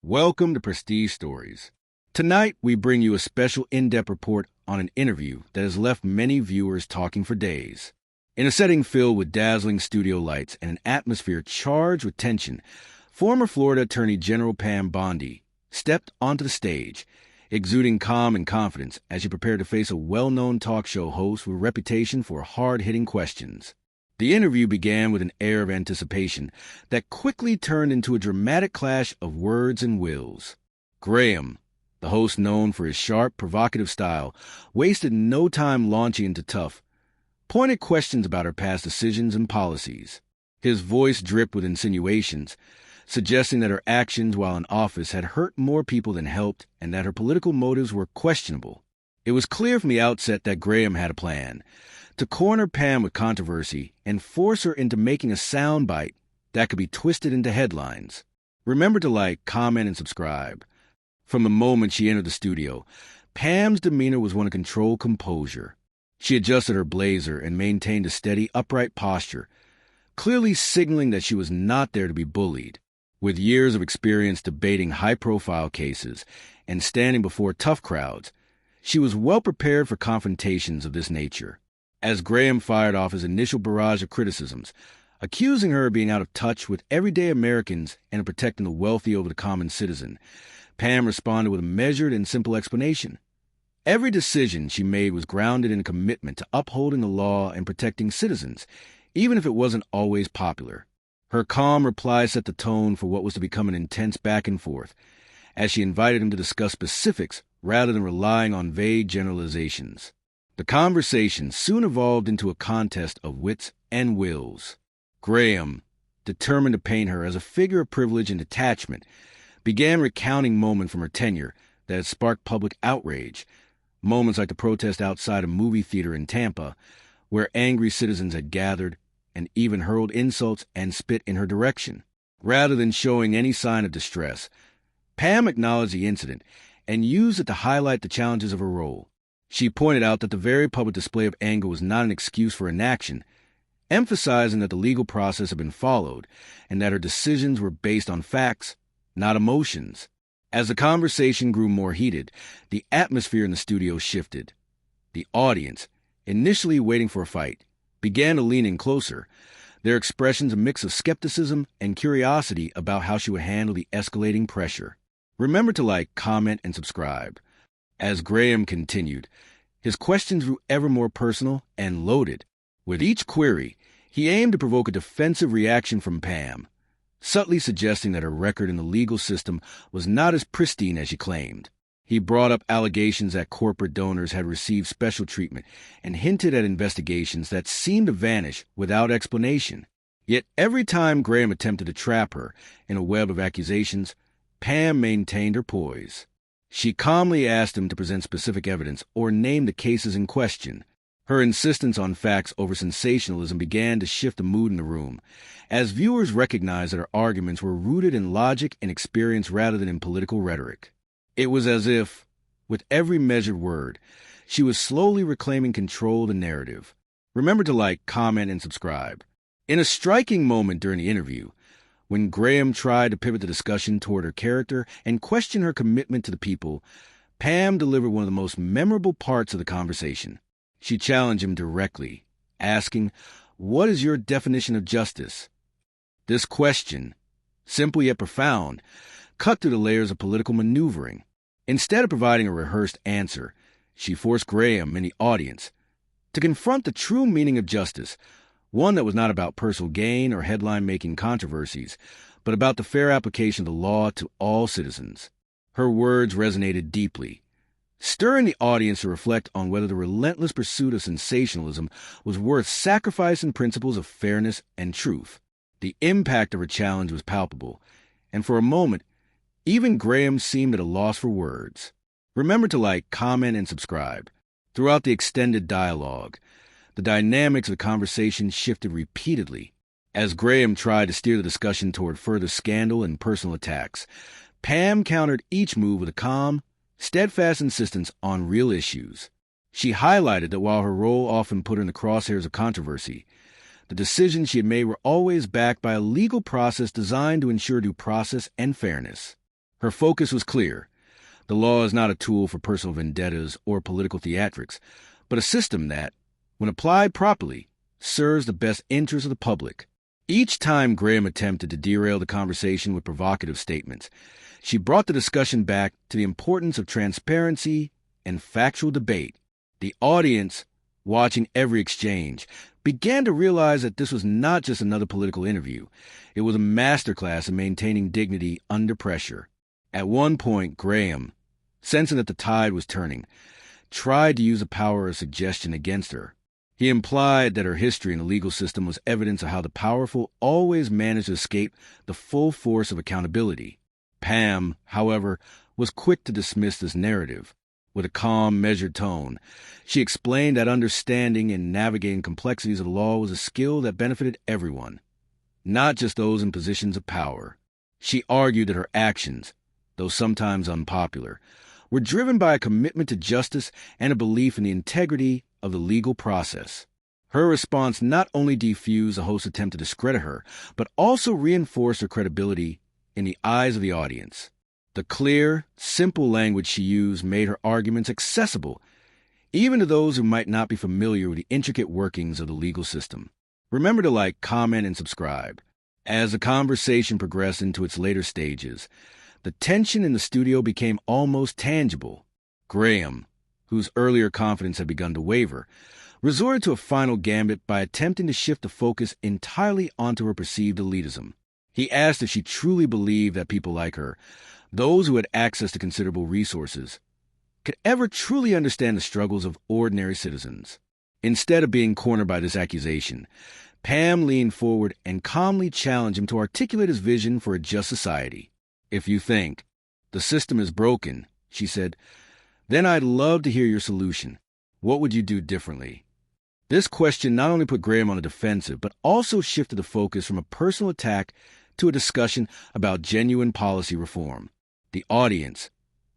Welcome to Prestige Stories. Tonight, we bring you a special in-depth report on an interview that has left many viewers talking for days. In a setting filled with dazzling studio lights and an atmosphere charged with tension, former Florida Attorney General Pam Bondi stepped onto the stage, exuding calm and confidence as she prepared to face a well-known talk show host with a reputation for hard-hitting questions. The interview began with an air of anticipation that quickly turned into a dramatic clash of words and wills. Graham, the host known for his sharp, provocative style, wasted no time launching into tough, pointed questions about her past decisions and policies. His voice dripped with insinuations, suggesting that her actions while in office had hurt more people than helped and that her political motives were questionable. It was clear from the outset that Graham had a plan to corner Pam with controversy and force her into making a soundbite that could be twisted into headlines. Remember to like, comment, and subscribe. From the moment she entered the studio, Pam's demeanor was one of controlled composure. She adjusted her blazer and maintained a steady, upright posture, clearly signaling that she was not there to be bullied. With years of experience debating high-profile cases and standing before tough crowds, she was well prepared for confrontations of this nature. As Graham fired off his initial barrage of criticisms, accusing her of being out of touch with everyday Americans and of protecting the wealthy over the common citizen, Pam responded with a measured and simple explanation. Every decision she made was grounded in a commitment to upholding the law and protecting citizens, even if it wasn't always popular. Her calm reply set the tone for what was to become an intense back and forth, as she invited him to discuss specifics rather than relying on vague generalizations. The conversation soon evolved into a contest of wits and wills. Graham, determined to paint her as a figure of privilege and detachment, began recounting moments from her tenure that had sparked public outrage, moments like the protest outside a movie theater in Tampa, where angry citizens had gathered and even hurled insults and spit in her direction. Rather than showing any sign of distress, Pam acknowledged the incident and used it to highlight the challenges of her role. She pointed out that the very public display of anger was not an excuse for inaction, emphasizing that the legal process had been followed and that her decisions were based on facts, not emotions. As the conversation grew more heated, the atmosphere in the studio shifted. The audience, initially waiting for a fight, began to lean in closer, their expressions a mix of skepticism and curiosity about how she would handle the escalating pressure. Remember to like, comment, and subscribe. As Graham continued, his questions grew ever more personal and loaded. With each query, he aimed to provoke a defensive reaction from Pam, subtly suggesting that her record in the legal system was not as pristine as she claimed. He brought up allegations that corporate donors had received special treatment and hinted at investigations that seemed to vanish without explanation. Yet every time Graham attempted to trap her in a web of accusations, Pam maintained her poise. She calmly asked him to present specific evidence or name the cases in question. Her insistence on facts over sensationalism began to shift the mood in the room, as viewers recognized that her arguments were rooted in logic and experience rather than in political rhetoric. It was as if, with every measured word, she was slowly reclaiming control of the narrative. Remember to like, comment, and subscribe. In a striking moment during the interview, when Graham tried to pivot the discussion toward her character and question her commitment to the people, Pam delivered one of the most memorable parts of the conversation. She challenged him directly, asking, "What is your definition of justice?" This question, simple yet profound, cut through the layers of political maneuvering. Instead of providing a rehearsed answer, she forced Graham and the audience to confront the true meaning of justice, one that was not about personal gain or headline-making controversies, but about the fair application of the law to all citizens. Her words resonated deeply, stirring the audience to reflect on whether the relentless pursuit of sensationalism was worth sacrificing principles of fairness and truth. The impact of her challenge was palpable, and for a moment, even Graham seemed at a loss for words. Remember to like, comment, and subscribe. Throughout the extended dialogue, the dynamics of the conversation shifted repeatedly. As Graham tried to steer the discussion toward further scandal and personal attacks, Pam countered each move with a calm, steadfast insistence on real issues. She highlighted that while her role often put her in the crosshairs of controversy, the decisions she had made were always backed by a legal process designed to ensure due process and fairness. Her focus was clear. The law is not a tool for personal vendettas or political theatrics, but a system that, when applied properly, serves the best interests of the public. Each time Graham attempted to derail the conversation with provocative statements, she brought the discussion back to the importance of transparency and factual debate. The audience, watching every exchange, began to realize that this was not just another political interview. It was a masterclass in maintaining dignity under pressure. At one point, Graham, sensing that the tide was turning, tried to use the power of suggestion against her. He implied that her history in the legal system was evidence of how the powerful always manage to escape the full force of accountability. Pam, however, was quick to dismiss this narrative. With a calm, measured tone, she explained that understanding and navigating complexities of the law was a skill that benefited everyone, not just those in positions of power. She argued that her actions, though sometimes unpopular, were driven by a commitment to justice and a belief in the integrity of the legal process. Her response not only defused the host's attempt to discredit her, but also reinforced her credibility in the eyes of the audience. The clear, simple language she used made her arguments accessible, even to those who might not be familiar with the intricate workings of the legal system. Remember to like, comment, and subscribe. As the conversation progressed into its later stages, the tension in the studio became almost tangible. Graham, whose earlier confidence had begun to waver, resorted to a final gambit by attempting to shift the focus entirely onto her perceived elitism. He asked if she truly believed that people like her, those who had access to considerable resources, could ever truly understand the struggles of ordinary citizens. Instead of being cornered by this accusation, Pam leaned forward and calmly challenged him to articulate his vision for a just society. "If you think the system is broken," she said, "then I'd love to hear your solution. What would you do differently?" This question not only put Graham on the defensive, but also shifted the focus from a personal attack to a discussion about genuine policy reform. The audience,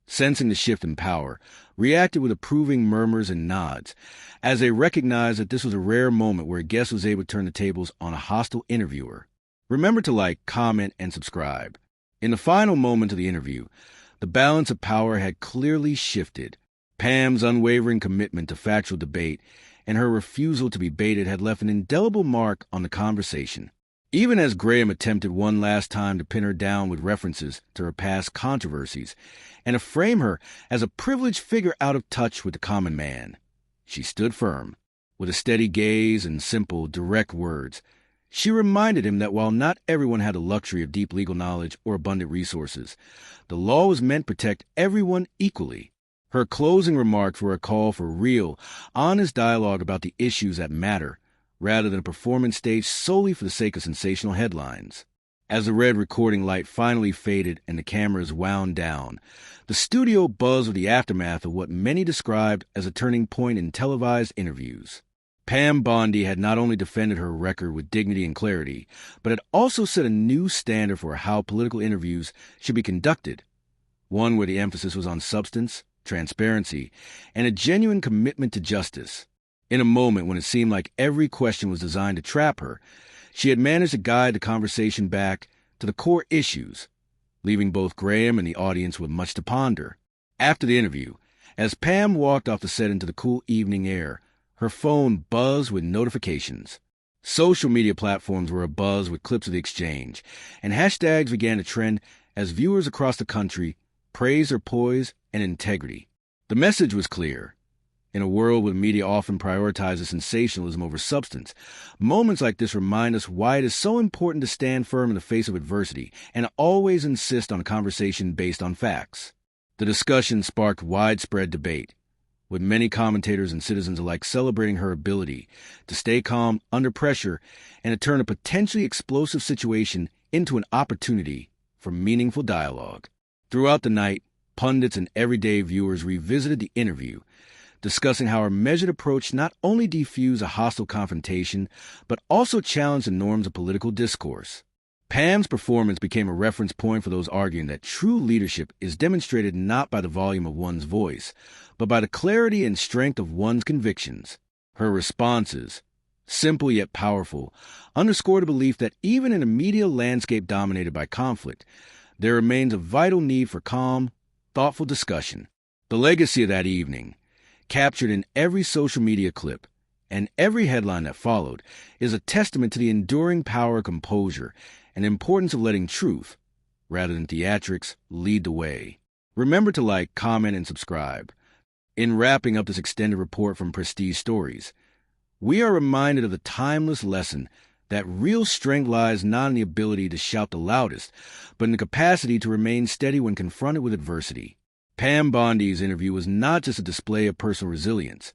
sensing the shift in power, reacted with approving murmurs and nods, as they recognized that this was a rare moment where a guest was able to turn the tables on a hostile interviewer. Remember to like, comment, and subscribe. In the final moment of the interview, the balance of power had clearly shifted. Pam's unwavering commitment to factual debate and her refusal to be baited had left an indelible mark on the conversation. Even as Graham attempted one last time to pin her down with references to her past controversies and to frame her as a privileged figure out of touch with the common man, she stood firm. With a steady gaze and simple, direct words, she reminded him that while not everyone had the luxury of deep legal knowledge or abundant resources, the law was meant to protect everyone equally. Her closing remarks were a call for real, honest dialogue about the issues that matter, rather than a performance staged solely for the sake of sensational headlines. As the red recording light finally faded and the cameras wound down, the studio buzzed with the aftermath of what many described as a turning point in televised interviews. Pam Bondi had not only defended her record with dignity and clarity, but had also set a new standard for how political interviews should be conducted, one where the emphasis was on substance, transparency, and a genuine commitment to justice. In a moment when it seemed like every question was designed to trap her, she had managed to guide the conversation back to the core issues, leaving both Graham and the audience with much to ponder. After the interview, as Pam walked off the set into the cool evening air, her phone buzzed with notifications. Social media platforms were abuzz with clips of the exchange, and hashtags began to trend as viewers across the country praised her poise and integrity. The message was clear. In a world where media often prioritizes sensationalism over substance, moments like this remind us why it is so important to stand firm in the face of adversity and always insist on a conversation based on facts. The discussion sparked widespread debate, with many commentators and citizens alike celebrating her ability to stay calm under pressure and to turn a potentially explosive situation into an opportunity for meaningful dialogue. Throughout the night, pundits and everyday viewers revisited the interview, discussing how her measured approach not only defused a hostile confrontation, but also challenged the norms of political discourse. Pam's performance became a reference point for those arguing that true leadership is demonstrated not by the volume of one's voice, but by the clarity and strength of one's convictions. Her responses, simple yet powerful, underscored a belief that even in a media landscape dominated by conflict, there remains a vital need for calm, thoughtful discussion. The legacy of that evening, captured in every social media clip and every headline that followed, is a testament to the enduring power of composure and importance of letting truth, rather than theatrics, lead the way. Remember to like, comment, and subscribe. In wrapping up this extended report from Prestige Stories, we are reminded of the timeless lesson that real strength lies not in the ability to shout the loudest, but in the capacity to remain steady when confronted with adversity. Pam Bondi's interview was not just a display of personal resilience.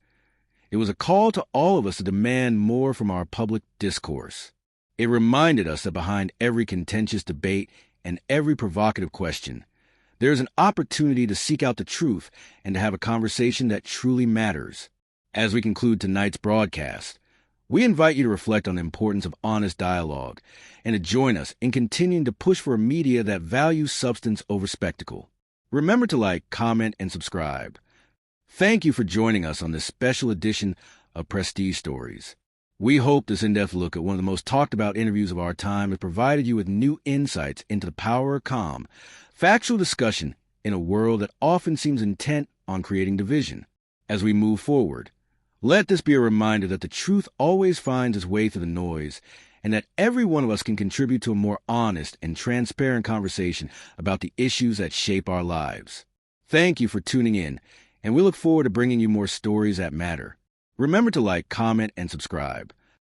It was a call to all of us to demand more from our public discourse. It reminded us that behind every contentious debate and every provocative question, there is an opportunity to seek out the truth and to have a conversation that truly matters. As we conclude tonight's broadcast, we invite you to reflect on the importance of honest dialogue and to join us in continuing to push for a media that values substance over spectacle. Remember to like, comment, and subscribe. Thank you for joining us on this special edition of Prestige Stories. We hope this in-depth look at one of the most talked about interviews of our time has provided you with new insights into the power of calm, factual discussion in a world that often seems intent on creating division. As we move forward, let this be a reminder that the truth always finds its way through the noise, and that every one of us can contribute to a more honest and transparent conversation about the issues that shape our lives. Thank you for tuning in, and we look forward to bringing you more stories that matter. Remember to like, comment, and subscribe.